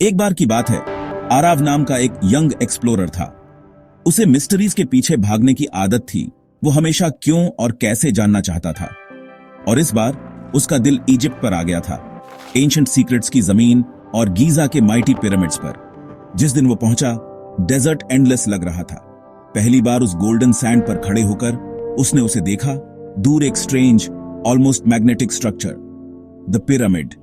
एक बार की बात है, आराव नाम का एक यंग एक्सप्लोरर था। उसे मिस्ट्रीज के पीछे भागने की आदत थी। वो हमेशा क्यों और कैसे जानना चाहता था। और इस बार उसका दिल इजिप्ट पर आ गया था, एंशिएंट सीक्रेट्स की जमीन और गीजा के माइटी पिरामिड्स पर। जिस दिन वो पहुंचा, डेजर्ट एंडलेस लग रहा था। पहली बार उस गोल्डन सैंड पर खड़े होकर उसने उसे देखा। दूर एक strange, almost magnetic structure, the pyramid.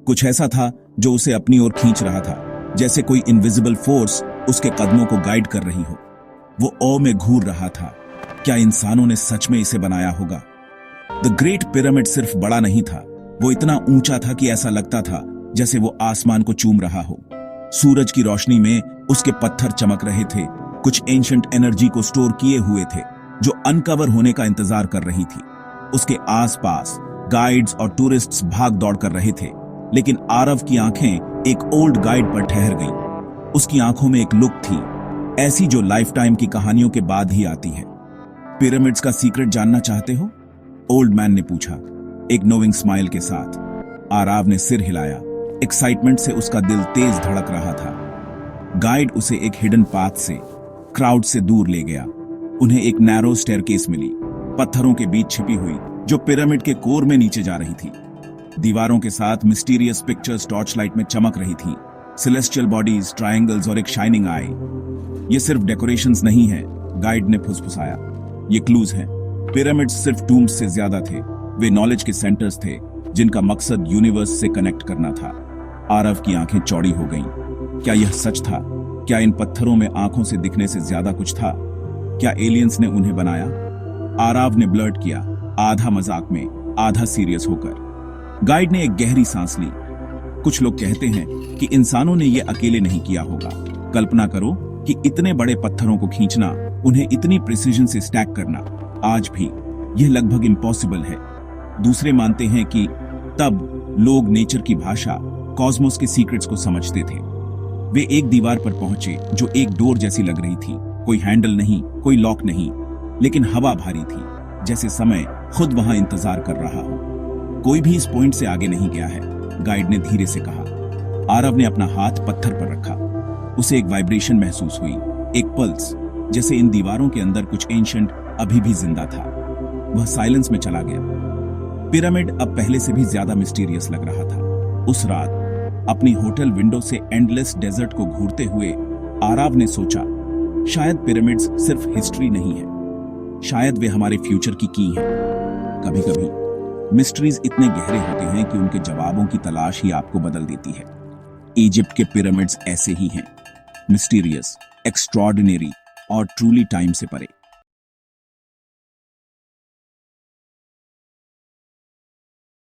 कुछ ऐसा था जो उसे अपनी ओर खींच रहा था, जैसे कोई इनविजिबल फोर्स उसके कदमों को गाइड कर रही हो। वो औ में घूर रहा था, क्या इंसानों ने सच में इसे बनाया होगा? द ग्रेट पिरामिड सिर्फ बड़ा नहीं था, वो इतना ऊंचा था कि ऐसा लगता था जैसे वो आसमान को चूम रहा हो। सूरज की रोशनी में उसके पत्थर चमक रहे थे, कुछ एंशिएंट एनर्जी को स्टोर किए हुए थे जो अनकवर होने का इंतजार कर रही थी। उसके आसपास गाइड्स और टूरिस्ट्स भाग दौड़ कर रहे थे, लेकिन आरव की आंखें एक ओल्ड गाइड पर ठहर गईं। उसकी आंखों में एक लुक थी, ऐसी जो लाइफ टाइम की कहानियों के बाद ही आती है। पिरामिड्स का सीक्रेट जानना चाहते हो? ओल्ड मैन ने पूछा, एक नोविंग स्माइल के साथ। आराव ने सिर हिलाया। एक्साइटमेंट से उसका दिल तेज धड़क रहा था। गाइड उसे एक हिडन पाथ से, क्राउड से दूर ले गया। उन्हें एक नैरो स्टेयरकेस मिली, पत्थरों के बीच छिपी हुई, जो पिरामिड के कोर में नीचे जा रही थी। दीवारों के साथ मिस्टीरियस पिक्चर्स टॉर्च लाइट में चमक रही थी, सेलेस्टियल बॉडीज, ट्रायंगल्स और एक शाइनिंग आई। ये सिर्फ डेकोरेशंस नहीं है, गाइड ने फुसफुसाया, ये क्लूज हैं। पिरामिड्स सिर्फ टूम्स से ज्यादा थे, वे नॉलेज के सेंटर्स थे जिनका मकसद यूनिवर्स से कनेक्ट करना था। आरव की आंखें चौड़ी हो गईं। क्या यह सच था? क्या इन पत्थरों में आंखों से दिखने से ज्यादा कुछ था? क्या एलियंस ने उन्हें बनाया? आरव ने ब्लर्ट किया, आधा मजाक में, आधा सीरियस होकर। गाइड ने एक गहरी सांस ली। कुछ लोग कहते हैं कि इंसानों ने यह अकेले नहीं किया होगा। कल्पना करो कि इतने बड़े पत्थरों को खींचना, उन्हें इतनी प्रिसीजन से स्टैक करना, आज भी यह लगभग इम्पॉसिबल है। दूसरे मानते हैं कि तब लोग नेचर की भाषा, कॉस्मोस के सीक्रेट्स को समझते थे। वे एक दीवार पर पहुंचे जो एक डोर जैसी लग रही थी। कोई हैंडल नहीं, कोई लॉक नहीं, लेकिन हवा भारी थी, जैसे समय खुद वहां इंतजार कर रहा हो। कोई भी इस पॉइंट से आगे नहीं गया है, गाइड ने धीरे से कहा। आरव ने अपना हाथ पत्थर पर रखा। उसे एक वाइब्रेशन महसूस हुई, एक पल्स, जैसे इन दीवारों के अंदर कुछ एंशिएंट अभी भी जिंदा था। वह साइलेंस में चला गया। पिरामिड अब पहले से भी ज्यादा मिस्टीरियस लग रहा था। उस रात अपनी होटल विंडो से एंडलेस डेजर्ट को घूरते हुए आरव ने सोचा, शायद पिरामिड्स सिर्फ हिस्ट्री नहीं है, शायद वे हमारे फ्यूचर की की हैं। कभी कभी मिस्ट्रीज इतने गहरे होते हैं कि उनके जवाबों की तलाश ही आपको बदल देती है। इजिप्ट के पिरामिड्स ऐसे ही हैं, मिस्टीरियस, एक्स्ट्रॉर्डिनरी और ट्रूली टाइम से परे।